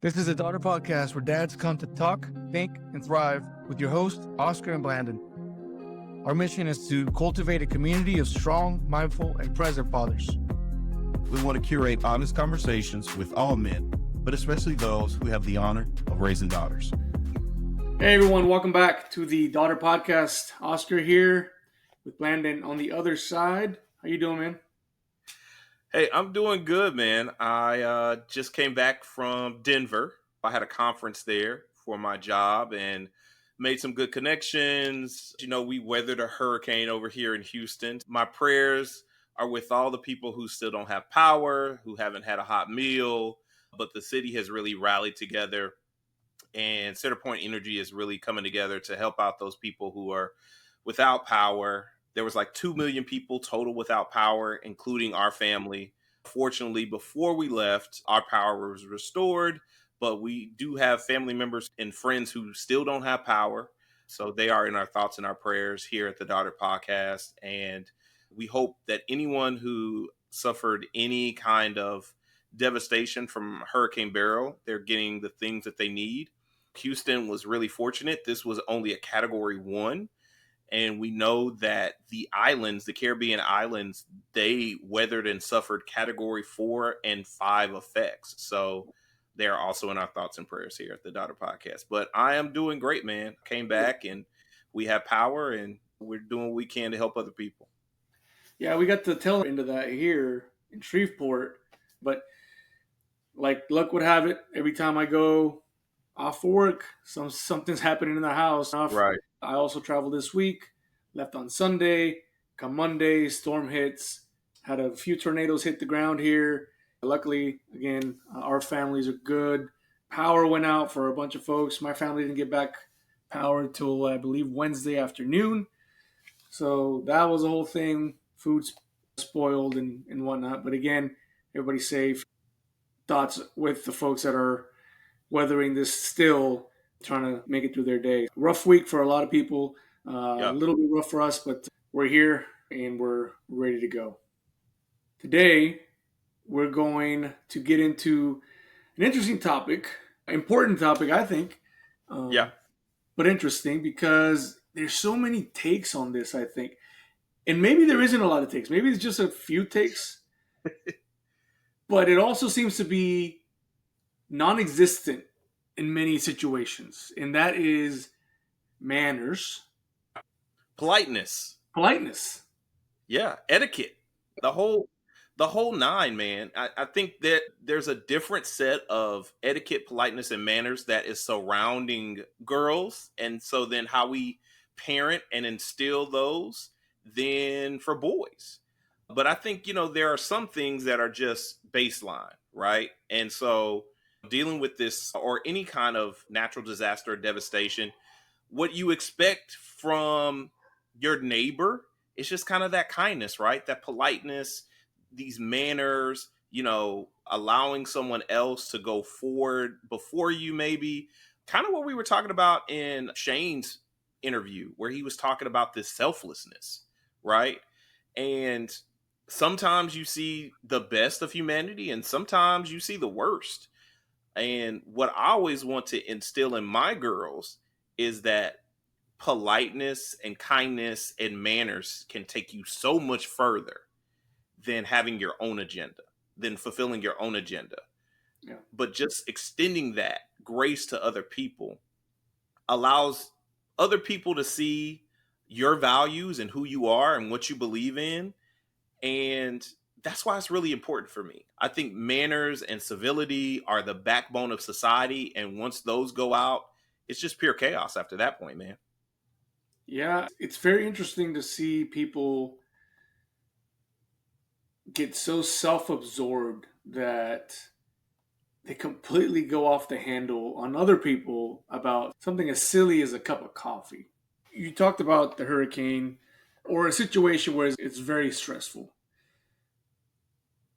This is a daughter podcast where dads come to talk, think, and thrive with your hosts, Oscar and Blandon. Our mission is to cultivate a community of strong, mindful, and present fathers. We want to curate honest conversations with all men, but especially those who have the honor of raising daughters. Hey everyone, welcome back to the Daughter Podcast. Oscar here with Blandon on the other side. How you doing, man? Hey, I'm doing good, man. I just came back from Denver. I had a conference there for my job and made some good connections. You know, we weathered a hurricane over here in Houston. My prayers are with all the people who still don't have power, who haven't had a hot meal, but the city has really rallied together, and Center Point Energy is really coming together to help out those people who are without power. There was like 2 million people total without power, including our family. Fortunately, before we left, our power was restored, but we do have family members and friends who still don't have power. So they are in our thoughts and our prayers here at the Daughter Podcast. And we hope that anyone who suffered any kind of devastation from Hurricane Beryl, they're getting the things that they need. Houston was really fortunate. This was only a Category 1. And we know that the islands, the Caribbean islands, they weathered and suffered Category 4 and 5 effects. So they're also in our thoughts and prayers here at the Daughter Podcast. But I am doing great, man. Came back and we have power and we're doing what we can to help other people. Yeah, we got the tail end of that here in Shreveport. But like luck would have it, every time I go off work, something's happening in the house. Right. I also traveled this week, left on Sunday. Come Monday, storm hits. Had a few tornadoes hit the ground here. Luckily, again, our families are good. Power went out for a bunch of folks. My family didn't get back power until, I believe, Wednesday afternoon. So that was the whole thing. Food's spoiled and whatnot. But again, everybody's safe. Thoughts with the folks that are weathering this still, trying to make it through their day. Rough week for a lot of people. A little bit rough for us, but we're here and we're ready to go. Today, we're going to get into an interesting topic, important topic, I think. But interesting because there's so many takes on this, I think. And maybe there isn't a lot of takes. Maybe it's just a few takes. But it also seems to be non-existent in many situations, and that is manners. Politeness. Yeah. Etiquette. The whole nine, man. I think that there's a different set of etiquette, politeness, and manners that is surrounding girls. And so then how we parent and instill those than for boys. But I think, there are some things that are just baseline, right? And so dealing with this or any kind of natural disaster or devastation, what you expect from your neighbor is just kind of that kindness, right? That politeness, these manners, allowing someone else to go forward before you, maybe kind of what we were talking about in Shane's interview, where he was talking about this selflessness, right? And sometimes you see the best of humanity and sometimes you see the worst. And what I always want to instill in my girls is that politeness and kindness and manners can take you so much further than having your own agenda, than fulfilling your own agenda. Yeah. But just extending that grace to other people allows other people to see your values and who you are and what you believe in. And that's why it's really important for me. I think manners and civility are the backbone of society. And once those go out, it's just pure chaos after that point, man. Yeah, it's very interesting to see people get so self-absorbed that they completely go off the handle on other people about something as silly as a cup of coffee. You talked about the hurricane or a situation where it's very stressful.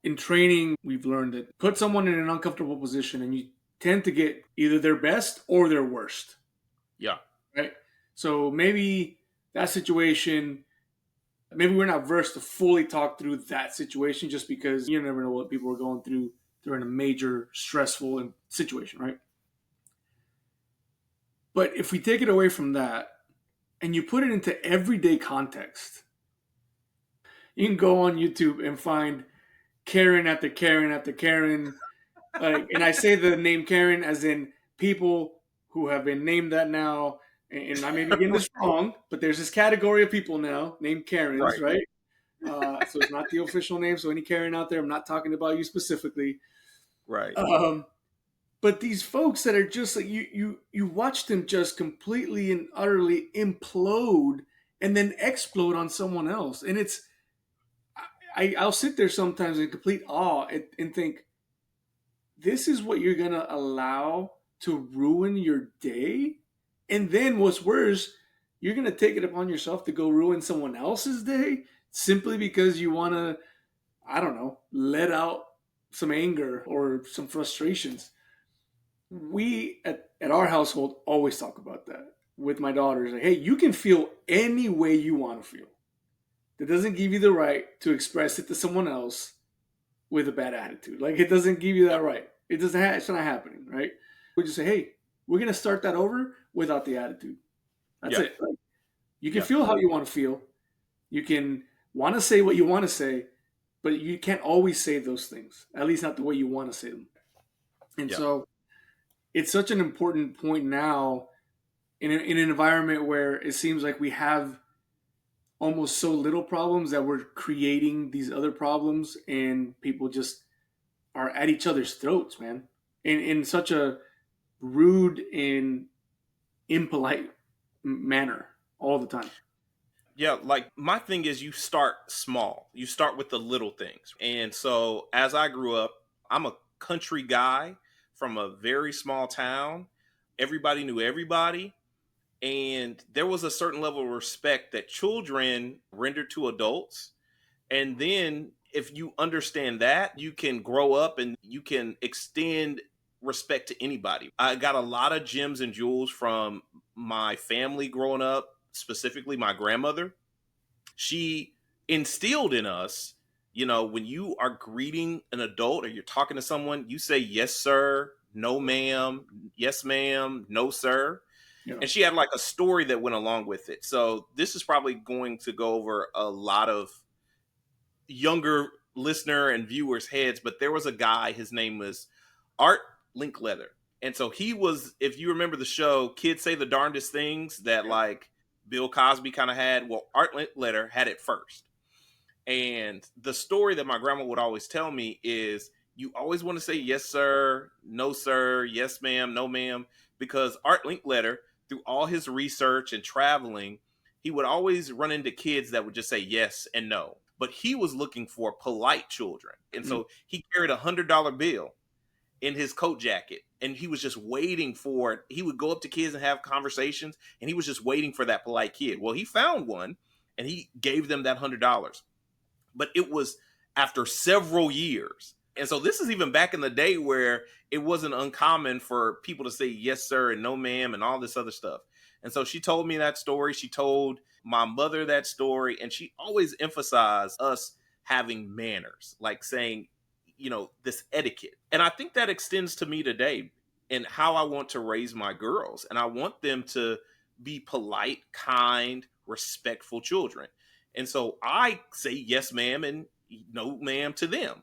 In training, we've learned that put someone in an uncomfortable position and you tend to get either their best or their worst. Yeah. Right? So maybe that situation, maybe we're not versed to fully talk through that situation just because you never know what people are going through they're in a major stressful situation, right? But if we take it away from that and you put it into everyday context, you can go on YouTube and find Karen after Karen after Karen. And I say the name Karen as in people who have been named that now. And I may be getting this wrong, but there's this category of people now named Karens, right? So it's not the official name. So any Karen out there, I'm not talking about you specifically. Right. But these folks that are just like you watch them just completely and utterly implode and then explode on someone else. And I'll sit there sometimes in complete awe and think, this is what you're going to allow to ruin your day? And then what's worse, you're going to take it upon yourself to go ruin someone else's day simply because you want to, I don't know, let out some anger or some frustrations. We at our household always talk about that with my daughters. Like, hey, you can feel any way you want to feel. That doesn't give you the right to express it to someone else with a bad attitude. Like, it doesn't give you that right. It's not happening, right? We just say, hey, we're going to start that over without the attitude. That's it. Like, you can feel how you want to feel. You can want to say what you want to say, but you can't always say those things, at least not the way you want to say them. And so it's such an important point now in an environment where it seems like we have almost so little problems that we're creating these other problems, and people just are at each other's throats, man, in such a rude and impolite manner all the time. Yeah, like my thing is you start small. You start with the little things. And so as I grew up, I'm a country guy from a very small town. Everybody knew everybody. And there was a certain level of respect that children rendered to adults. And then if you understand that, you can grow up and you can extend respect to anybody. I got a lot of gems and jewels from my family growing up, specifically my grandmother. She instilled in us, when you are greeting an adult or you're talking to someone, you say, yes, sir, no, ma'am, yes, ma'am, no, sir. Yeah. And she had like a story that went along with it. So this is probably going to go over a lot of younger listener and viewers' heads, but there was a guy, his name was Art Linkletter. And so he was, if you remember the show, Kids Say the Darndest Things that like Bill Cosby kind of had. Well, Art Linkletter had it first. And the story that my grandma would always tell me is you always want to say yes, sir, no, sir, yes, ma'am, no, ma'am, because Art Linkletter, through all his research and traveling, he would always run into kids that would just say yes and no. But he was looking for polite children. And so he carried $100 bill in his coat jacket. And he was just waiting for it. He would go up to kids and have conversations. And he was just waiting for that polite kid. Well, he found one and he gave them that $100. But it was after several years. And so this is even back in the day where it wasn't uncommon for people to say yes, sir, and no, ma'am, and all this other stuff. And so she told me that story. She told my mother that story. And she always emphasized us having manners, like saying, this etiquette. And I think that extends to me today and how I want to raise my girls. And I want them to be polite, kind, respectful children. And so I say yes, ma'am, and no, ma'am to them.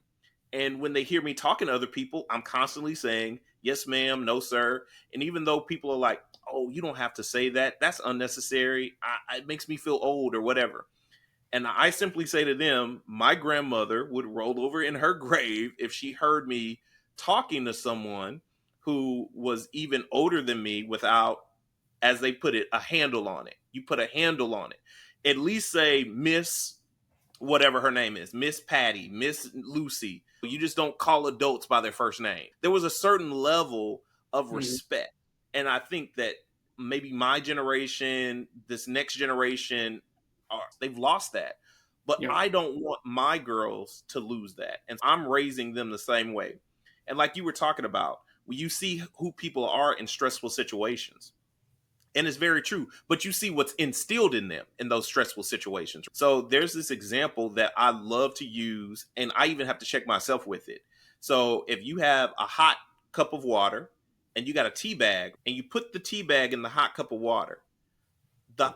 And when they hear me talking to other people, I'm constantly saying yes, ma'am, no, sir. And even though people are like, oh, you don't have to say that, that's unnecessary, it makes me feel old or whatever. And I simply say to them, my grandmother would roll over in her grave if she heard me talking to someone who was even older than me without, as they put it, a handle on it. You put a handle on it. At least say Miss whatever her name is, Miss Patty, Miss Lucy. You just don't call adults by their first name. There was a certain level of respect. And I think that maybe my generation, this next generation, they've lost that. But I don't want my girls to lose that. And I'm raising them the same way. And like you were talking about, when you see who people are in stressful situations, and it's very true, but you see what's instilled in them in those stressful situations. So there's this example that I love to use, and I even have to check myself with it. So if you have a hot cup of water and you got a tea bag and you put the tea bag in the hot cup of water,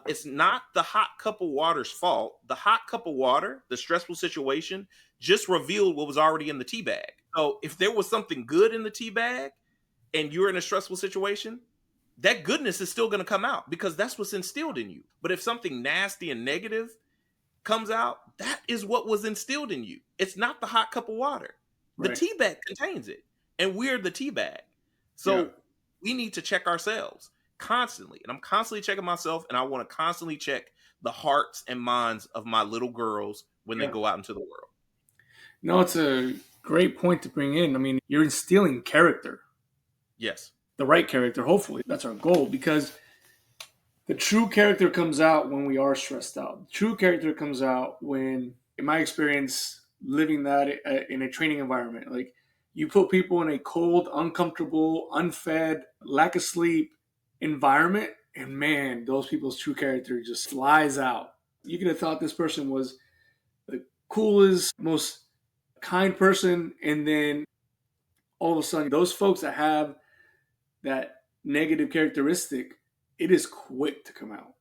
it's not the hot cup of water's fault. The hot cup of water, the stressful situation, just revealed what was already in the tea bag. So if there was something good in the tea bag and you're in a stressful situation, that goodness is still going to come out because that's what's instilled in you. But if something nasty and negative comes out, that is what was instilled in you. It's not the hot cup of water. The Right. tea bag contains it, and we're the tea bag. So we need to check ourselves constantly. And I'm constantly checking myself, and I want to constantly check the hearts and minds of my little girls when they go out into the world. No, it's a great point to bring in. I mean, you're instilling character. Yes. The right character, hopefully. That's our goal, because the true character comes out when we are stressed out. The true character comes out when, in my experience, living that in a training environment, like you put people in a cold, uncomfortable, unfed, lack of sleep environment, and man, those people's true character just flies out. You could have thought this person was the coolest, most kind person, and then all of a sudden, those folks that have that negative characteristic, it is quick to come out.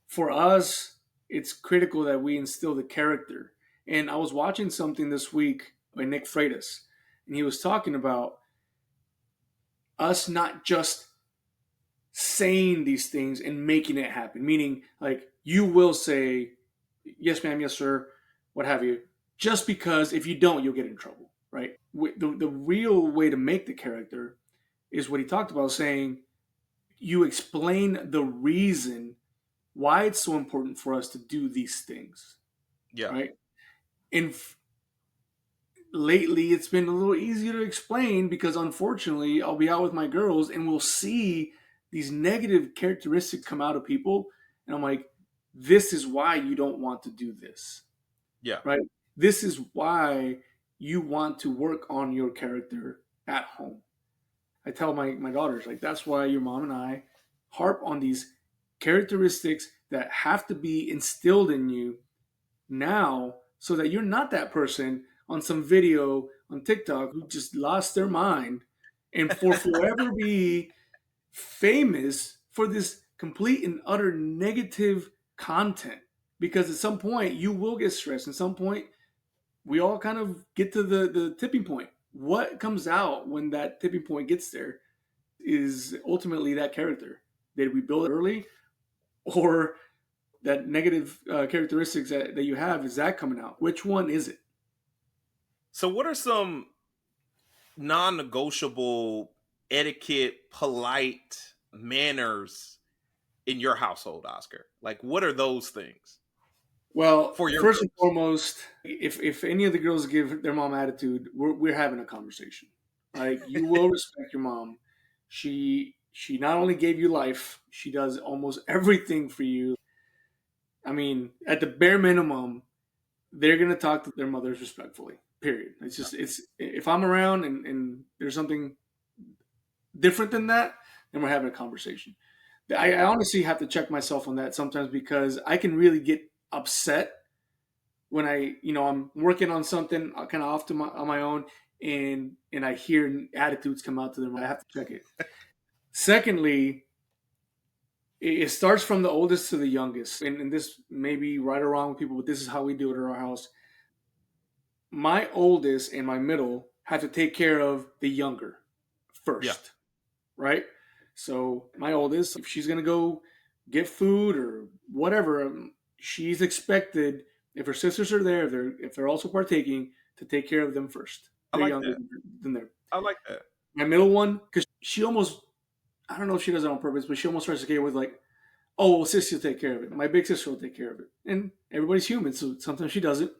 For us, it's critical that we instill the character. And I was watching something this week by Nick Freitas, and he was talking about us not just saying these things and making it happen, meaning like you will say, yes, ma'am, yes, sir, what have you, just because if you don't, you'll get in trouble, right? The real way to make the character is what he talked about, saying you explain the reason why it's so important for us to do these things. Yeah. Right. And lately it's been a little easier to explain because unfortunately I'll be out with my girls and we'll see these negative characteristics come out of people. And I'm like, this is why you don't want to do this. Yeah. Right. This is why you want to work on your character at home. I tell my daughters, like, that's why your mom and I harp on these characteristics that have to be instilled in you now so that you're not that person on some video on TikTok who just lost their mind and for forever be famous for this complete and utter negative content. Because at some point you will get stressed. At some point we all kind of get to the tipping point. What comes out when that tipping point gets there is ultimately that character. Did we build it early, or that negative characteristics that you have, is that coming out? Which one is it? So what are some non-negotiable etiquette, polite manners in your household, Oscar? Like, what are those things? Well, For your first and girls? foremost, if any of the girls give their mom attitude, we're having a conversation. Like, you will respect your mom. She not only gave you life, she does almost everything for you. I mean, at the bare minimum, they're gonna talk to their mothers respectfully. Period. It's just if I'm around and there's something different than that, then we're having a conversation. I honestly have to check myself on that sometimes because I can really get upset when I'm working on something kind of off on my own and I hear attitudes come out to them. I have to check it. Secondly, it starts from the oldest to the youngest, and this may be right or wrong with people, but this is how we do it at our house. My oldest and my middle have to take care of the younger first, right? So my oldest, if she's gonna go get food or whatever, she's expected, if her sisters are there, if they're also partaking, to take care of them first. I They're like younger that. than them. I like that. My middle one, because she almost, I don't know if she does it on purpose, but she almost tries to get with like, oh, well, sister will take care of it. My big sister will take care of it. And everybody's human, so sometimes she doesn't.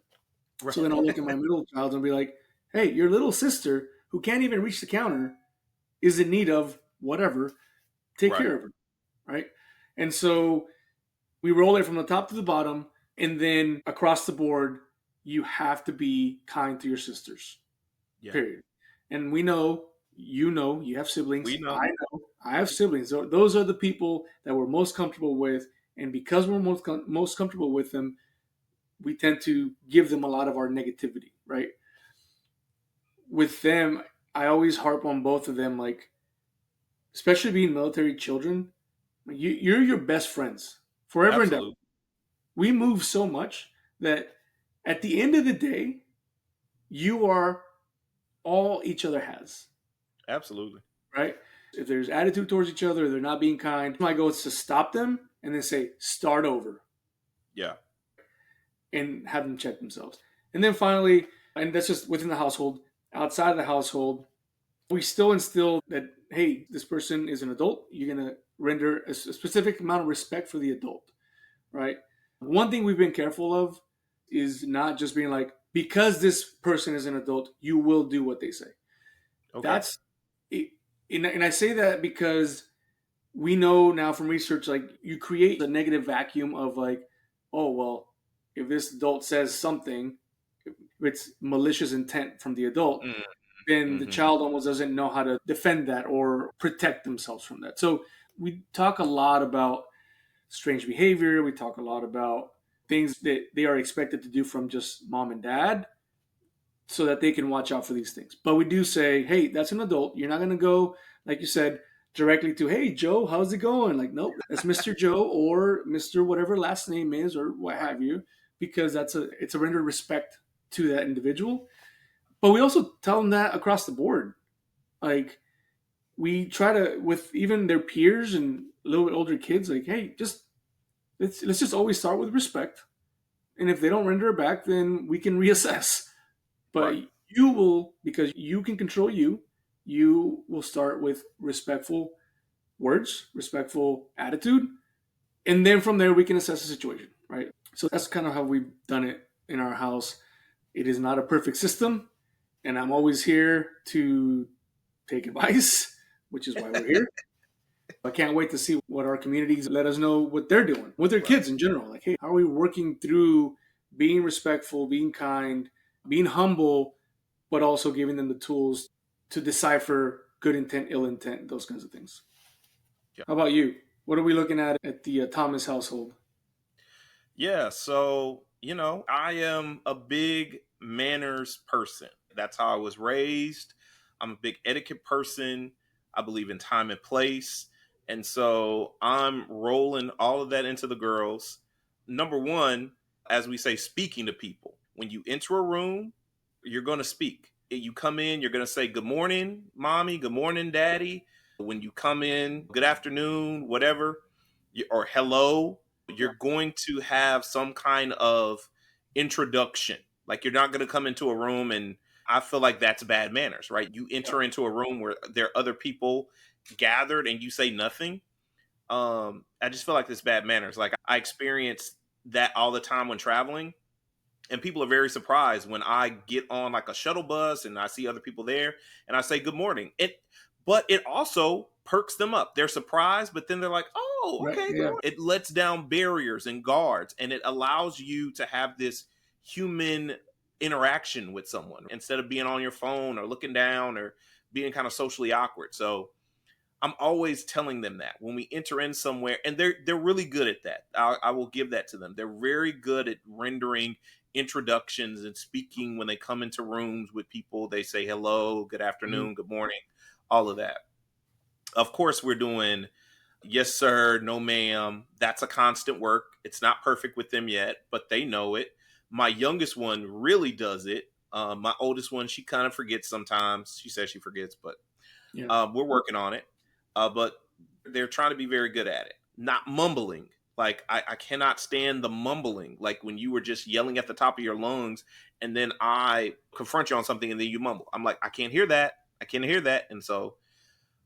Right. So then I'll look at my middle child and be like, hey, your little sister who can't even reach the counter is in need of whatever. Take care of her, right? And so we roll it from the top to the bottom, and then across the board, you have to be kind to your sisters, period. And we know, you have siblings. We know. I know, I have siblings. Those are the people that we're most comfortable with, and because we're most comfortable with them, we tend to give them a lot of our negativity, right? with them, I always harp on both of them, like, especially being military children, you're your best friends forever and ever. Absolutely. We move so much that at the end of the day, you are all each other has, Absolutely. right? If there's attitude towards each other, they're not being kind, my goal is to stop them and then say, start over, Yeah. and have them check themselves. And then finally, and that's just within the household, outside of the household, we still instill that, hey, this person is an adult. You're going to render a specific amount of respect for the adult, right? One thing we've been careful of is not just being like, because this person is an adult, you will do what they say. Okay. That's it. And I say that because we know now from research, like, you create a negative vacuum of like, oh, well, if this adult says something, if it's malicious intent from the adult, then the Mm-hmm. child almost doesn't know how to defend that or protect themselves from that. So we talk a lot about strange behavior. We talk a lot about things that they are expected to do from just mom and dad so that they can watch out for these things. But we do say, hey, that's an adult. You're not going to go, like you said, directly to, hey, Joe, how's it going? Like, nope, that's Mr. Joe or Mr. whatever last name is or what have you, because it's a rendered respect to that individual. But we also tell them that across the board. Like, we try to, with even their peers and a little bit older kids, like, hey, just let's just always start with respect. And if they don't render it back, then we can reassess. But Right. you will, because you can control you will start with respectful words, respectful attitude, and then from there we can assess the situation, right? So that's kind of how we've done it in our house. It is not a perfect system, and I'm always here to take advice, which is why we're here. I can't wait to see what our communities let us know what they're doing with their Right. kids in general. Like, hey, how are we working through being respectful, being kind, being humble, but also giving them the tools to decipher good intent, ill intent, those kinds of things. Yeah. How about you? What are we looking at the Thomas household? Yeah. So, I am a big manners person. That's how I was raised. I'm a big etiquette person. I believe in time and place. And so I'm rolling all of that into the girls. Number one, as we say, speaking to people. When you enter a room, you're going to speak. You come in, you're going to say, good morning, mommy. Good morning, daddy. When you come in, good afternoon, whatever, or hello, Yeah, you're going to have some kind of introduction. Like, you're not going to come into a room, and I feel like that's bad manners, right? You yeah, enter into a room where there are other people gathered and you say nothing. I just feel like it's bad manners. Like, I experience that all the time when traveling, and people are very surprised when I get on like a shuttle bus and I see other people there and I say good morning. But it also perks them up. They're surprised, but then they're like, "Oh, right, okay, good yeah, morning." It lets down barriers and guards, and it allows you to have this human interaction with someone instead of being on your phone or looking down or being kind of socially awkward. So I'm always telling them that when we enter in somewhere, and they're really good at that. I will give that to them. They're very good at rendering introductions and speaking when they come into rooms with people. They say hello, good mhm, afternoon, good morning, all of that. Of course, we're doing yes, sir, no, ma'am. That's a constant work. It's not perfect with them yet, but they know it. My youngest one really does it. My oldest one, she kind of forgets sometimes. She says she forgets, but yeah, we're working on it, but they're trying to be very good at it. Not mumbling. Like, I cannot stand the mumbling. Like when you were just yelling at the top of your lungs, and then I confront you on something, and then you mumble. I'm like, I can't hear that. I can't hear that. And so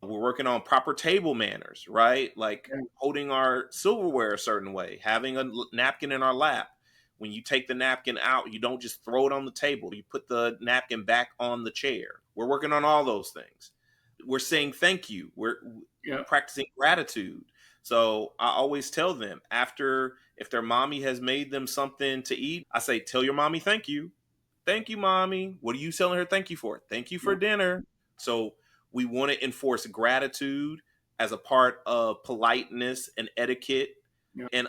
we're working on proper table manners, right? Like yeah, holding our silverware a certain way, having a napkin in our lap. When you take the napkin out, you don't just throw it on the table. You put the napkin back on the chair. We're working on all those things. We're saying thank you. We're yeah, practicing gratitude. So I always tell them, after, if their mommy has made them something to eat, I say, tell your mommy thank you. Thank you, mommy. What are you telling her thank you for? Thank you yeah, for dinner. So we want to enforce gratitude as a part of politeness and etiquette. yeah, And,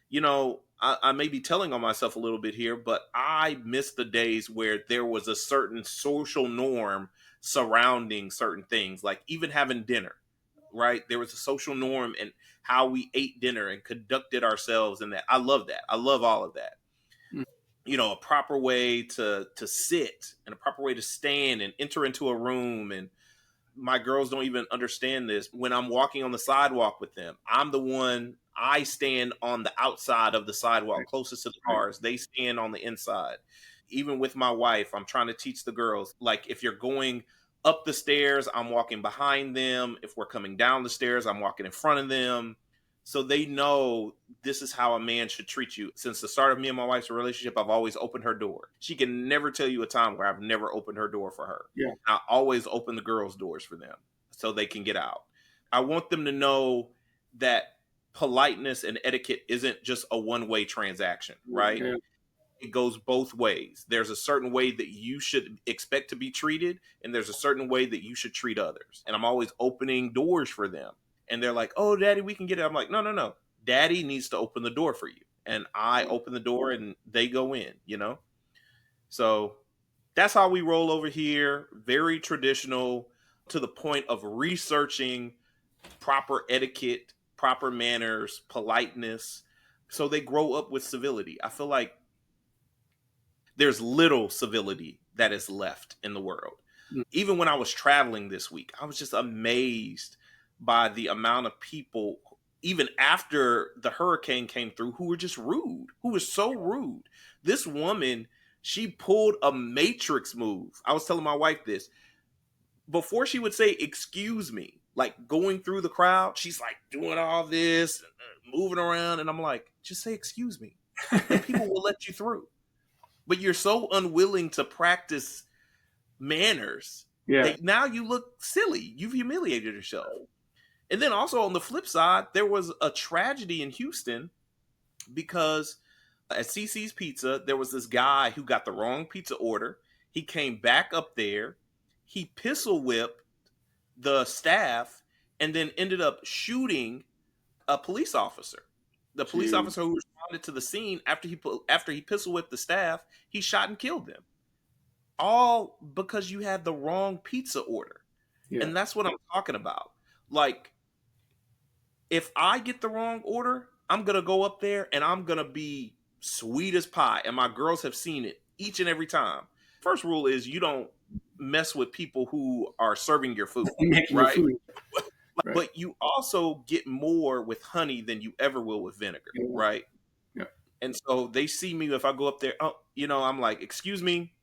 you know, I may be telling on myself a little bit here, but I miss the days where there was a certain social norm surrounding certain things, like even having dinner, right? There was a social norm and how we ate dinner and conducted ourselves, and that I love that. I love all of that. A proper way to sit and a proper way to stand and enter into a room. And my girls don't even understand this. When I'm walking on the sidewalk with them, I stand on the outside of the sidewalk closest to the cars. They stand on the inside. Even with my wife, I'm trying to teach the girls, like, if you're going up the stairs, I'm walking behind them. If we're coming down the stairs, I'm walking in front of them. So they know this is how a man should treat you. Since the start of me and my wife's relationship, I've always opened her door. She can never tell you a time where I've never opened her door for her. Yeah. I always open the girls' doors for them so they can get out. I want them to know that politeness and etiquette isn't just a one-way transaction, right? Yeah. It goes both ways. There's a certain way that you should expect to be treated, and there's a certain way that you should treat others. And I'm always opening doors for them. And they're like, "Oh, Daddy, we can get it." I'm like, no. Daddy needs to open the door for you. And I open the door and they go in. So that's how we roll over here. Very traditional, to the point of researching proper etiquette, proper manners, politeness. So they grow up with civility. I feel like there's little civility that is left in the world. Even when I was traveling this week, I was just amazed by the amount of people, even after the hurricane came through, who were just rude, who were so rude. This woman, she pulled a matrix move. I was telling my wife this. Before she would say, "Excuse me," like going through the crowd, she's like doing all this, moving around. And I'm like, just say, "Excuse me," and people will let you through. But you're so unwilling to practice manners that now you look silly. You've humiliated yourself. And then also on the flip side, there was a tragedy in Houston because at CC's Pizza, there was this guy who got the wrong pizza order. He came back up there. He pistol whipped the staff and then ended up shooting a police officer. The police officer who responded to the scene after he pistol whipped the staff, he shot and killed them. All because you had the wrong pizza order. Yeah. And that's what I'm talking about. Like, if I get the wrong order, I'm going to go up there and I'm going to be sweet as pie. And my girls have seen it each and every time. First rule is you don't mess with people who are serving your food, right? But you also get more with honey than you ever will with vinegar, right? Yeah. And so they see me if I go up there, I'm like, "Excuse me,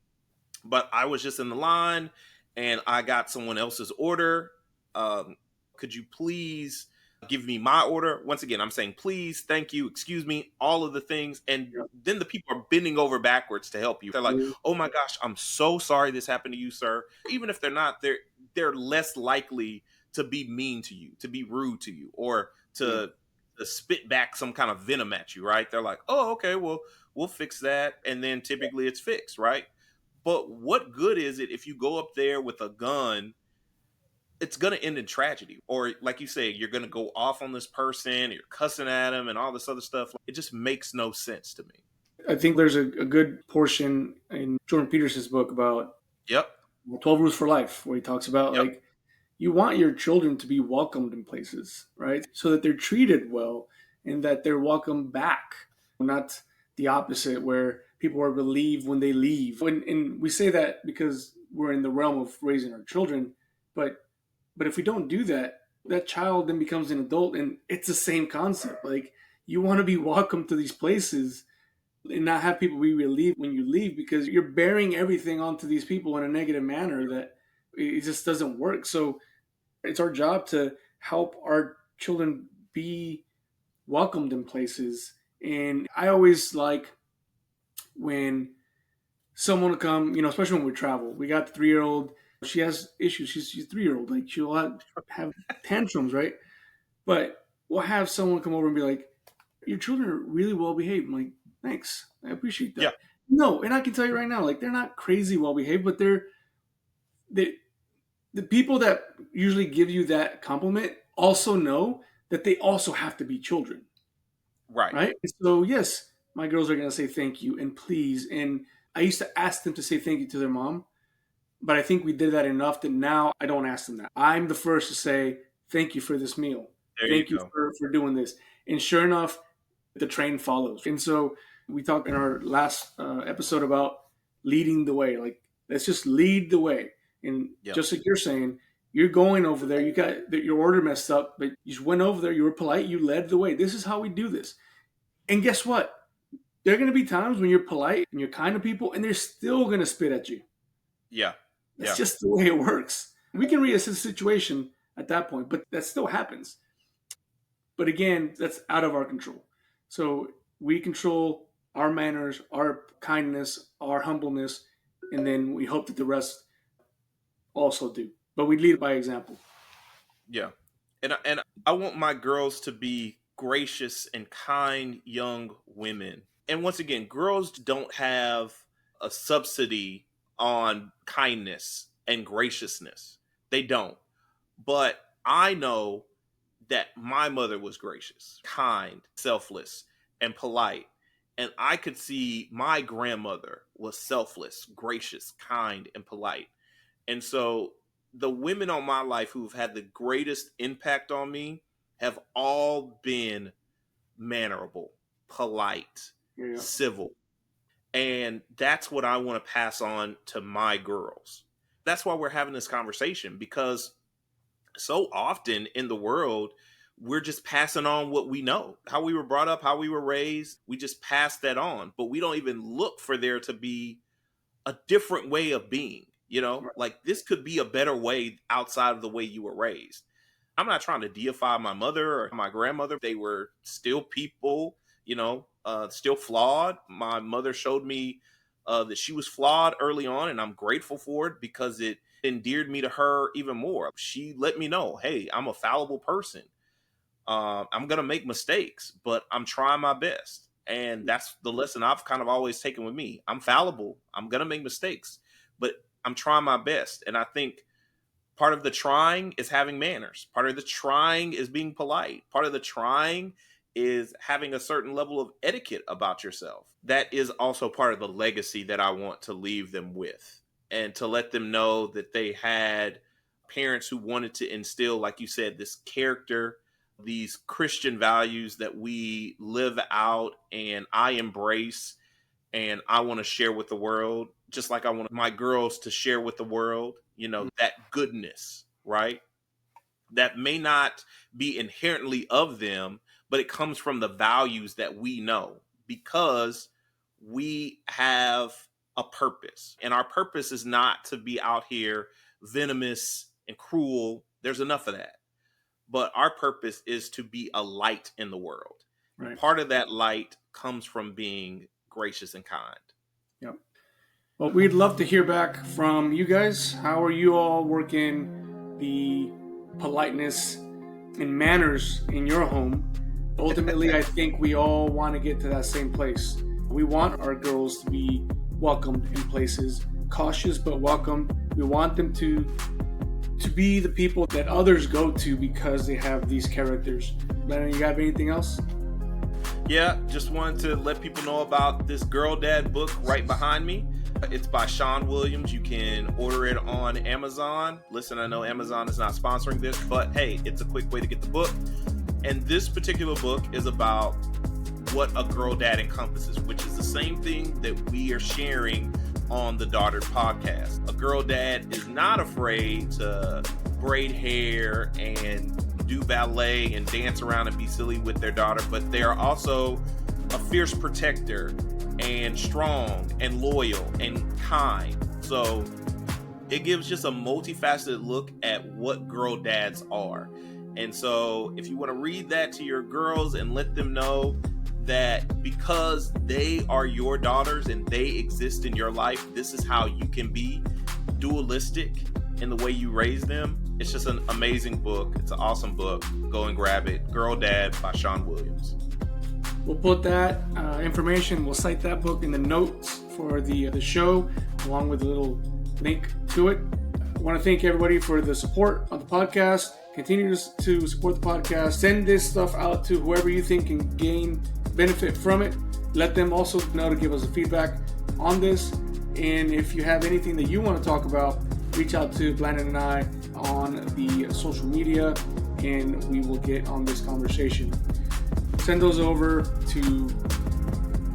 but I was just in the line and I got someone else's order. Could you please give me my order?" Once again, I'm saying please, thank you, excuse me, all of the things. And then the people are bending over backwards to help you. They're like, "Oh my gosh, I'm so sorry this happened to you, sir." Even if they're not, they're less likely to be mean to you, to be rude to you, or to spit back some kind of venom at you, right? They're like, "Oh, okay, well, we'll fix that." And then typically it's fixed, right? But what good is it if you go up there with a gun? It's going to end in tragedy. Or like you say, you're going to go off on this person, or you're cussing at them and all this other stuff. It just makes no sense to me. I think there's a good portion in Jordan Peterson's book about 12 Rules for Life, where he talks about like, you want your children to be welcomed in places, right? So that they're treated well and that they're welcomed back, not the opposite where people are relieved when they leave. And we say that because we're in the realm of raising our children, but if we don't do that, that child then becomes an adult, and it's the same concept. Like, you want to be welcome to these places and not have people be relieved when you leave, because you're bearing everything onto these people in a negative manner that it just doesn't work. So it's our job to help our children be welcomed in places. And I always like when someone will come, especially when we travel. We got the 3-year-old. She has issues. She's a 3-year-old. Like, she'll have tantrums, right? But we'll have someone come over and be like, "Your children are really well behaved." I'm like, "Thanks. I appreciate that." Yeah. No, and I can tell you right now, like, they're not crazy well behaved, but the people that usually give you that compliment also know that they also have to be children. Right. Right? So yes, my girls are going to say thank you and please. And I used to ask them to say thank you to their mom, but I think we did that enough that now I don't ask them that. I'm the first to say thank you for this meal. There Thank you you go. for doing this. And sure enough, the train follows. And so we talked in our last episode about leading the way. Like, let's just lead the way. And Yep. just like you're saying, you're going over there. You got your order messed up, but you just went over there. You were polite. You led the way. This is how we do this. And guess what? There are going to be times when you're polite and you're kind to people, and they're still going to spit at you. Yeah. That's just the way it works. We can reassess the situation at that point, but that still happens. But again, that's out of our control. So we control our manners, our kindness, our humbleness, and then we hope that the rest also do. But we lead by example. Yeah. And I want my girls to be gracious and kind young women. And once again, girls don't have a subsidy on kindness and graciousness. They don't. But I know that my mother was gracious, kind, selfless, and polite. And I could see my grandmother was selfless, gracious, kind, and polite. And so the women on my life who've had the greatest impact on me have all been mannerable, polite, civil. And that's what I want to pass on to my girls. That's why we're having this conversation, because so often in the world, we're just passing on what we know, how we were brought up, how we were raised. We just pass that on, but we don't even look for there to be a different way of being, like this could be a better way outside of the way you were raised. I'm not trying to deify my mother or my grandmother. They were still people, still flawed. My mother showed me that she was flawed early on, and I'm grateful for it because it endeared me to her even more. She let me know, hey, I'm a fallible person. I'm going to make mistakes, but I'm trying my best. And that's the lesson I've kind of always taken with me. I'm fallible. I'm going to make mistakes, but I'm trying my best. And I think part of the trying is having manners. Part of the trying is being polite. Part of the trying is having a certain level of etiquette about yourself. That is also part of the legacy that I want to leave them with, and to let them know that they had parents who wanted to instill, like you said, this character, these Christian values that we live out and I embrace and I want to share with the world, just like I want my girls to share with the world, that goodness, right? That may not be inherently of them, but it comes from the values that we know because we have a purpose. And our purpose is not to be out here venomous and cruel. There's enough of that. But our purpose is to be a light in the world. Right. And part of that light comes from being gracious and kind. Yep. Well, we'd love to hear back from you guys. How are you all working the politeness and manners in your home? Ultimately, I think we all want to get to that same place. We want our girls to be welcomed in places, cautious but welcomed. We want them to be the people that others go to because they have these characters. Blandon, you have anything else? Yeah, just wanted to let people know about this Girl Dad book right behind me. It's by Sean Williams. You can order it on Amazon. Listen, I know Amazon is not sponsoring this, but hey, it's a quick way to get the book. And this particular book is about what a girl dad encompasses, which is the same thing that we are sharing on the Daughter podcast. A girl dad is not afraid to braid hair and do ballet and dance around and be silly with their daughter, but they are also a fierce protector and strong and loyal and kind. So it gives just a multifaceted look at what girl dads are. And so if you want to read that to your girls and let them know that because they are your daughters and they exist in your life, this is how you can be dualistic in the way you raise them. It's just an amazing book. It's an awesome book. Go and grab it. Girl Dad by Sean Williams. We'll put that information, we'll cite that book in the notes for the show, along with a little link to it. I want to thank everybody for the support on the podcast. Continue to support the podcast. Send this stuff out to whoever you think can gain benefit from it. let them also know to give us a feedback on this. And if you have anything that you want to talk about, reach out to Blandon and I on the social media, and we will get on this conversation. Send those over to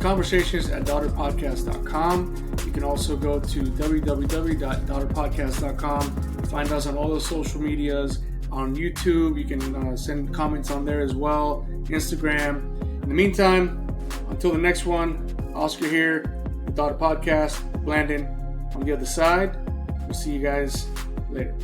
conversations@daughterpodcast.com. You can also go to www.daughterpodcast.com. Find us on all the social medias. On YouTube, you can send comments on there as well. Instagram. In the meantime, until the next one, Oscar here, the Daughter Podcast, Blandon on the other side. We'll see you guys later.